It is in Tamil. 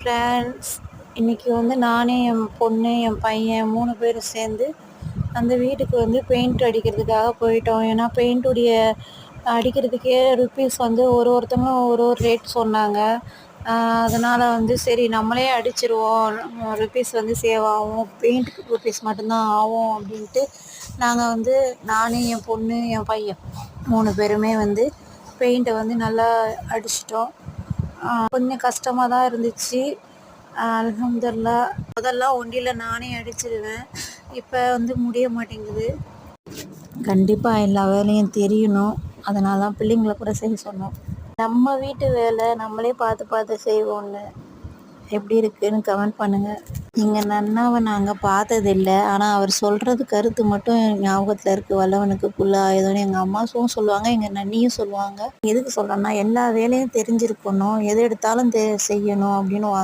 ஃப்ரெண்ட்ஸ், இன்றைக்கி வந்து நானே, என் பொண்ணு, என் பையன் 3 பேரும் சேர்ந்து அந்த வீட்டுக்கு வந்து பெயிண்ட் அடிக்கிறதுக்காக போயிட்டோம். ஏன்னா பெயிண்ட்டுடைய அடிக்கிறதுக்கே ருப்பீஸ் வந்து ஒருத்தவங்களும் ஒரு ரேட் சொன்னாங்க. அதனால் வந்து சரி நம்மளே அடிச்சிருவோம், ருப்பீஸ் வந்து சேவ் ஆகும், பெயிண்ட்டுக்கு ருப்பீஸ் மட்டும்தான் ஆகும் அப்படின்ட்டு நாங்கள் வந்து நானு, என் பொண்ணு, என் பையன் 3 பேருமே வந்து பெயிண்ட்டை வந்து நல்லா அடிச்சிட்டோம். கொஞ்சம் கஷ்டமாக தான் இருந்துச்சு. அல்ஹம்துலில்லாஹ். முதல்லாம் ஒண்டியில் நானே அடிச்சிடுவேன், இப்போ வந்து முடிய மாட்டேங்குது. கண்டிப்பாக எல்லா வேலையும் தெரியணும், அதனால தான் பிள்ளைங்களை கூட செய்ய சொன்னோம். நம்ம வீட்டு வேலை நம்மளே பார்த்து பார்த்து செய்வோன்னு. எப்படி இருக்குன்னு கமெண்ட் பண்ணுங்கள். எங்கள் நன்னாவை நாங்கள் பார்த்ததில்ல, ஆனால் அவர் சொல்கிறது கருத்து மட்டும் ஞாபகத்தில் இருக்குது. வல்லவனுக்கு புல் ஆயுதம்னு எங்கள் அம்மாவும் சொல்லுவாங்க, எங்கள் நன்னியும் சொல்லுவாங்க. எதுக்கு சொல்கிறேன்னா, எல்லா வேலையும் தெரிஞ்சிருக்கணும், எது எடுத்தாலும் செய்யணும் அப்படின்னு வாங்க.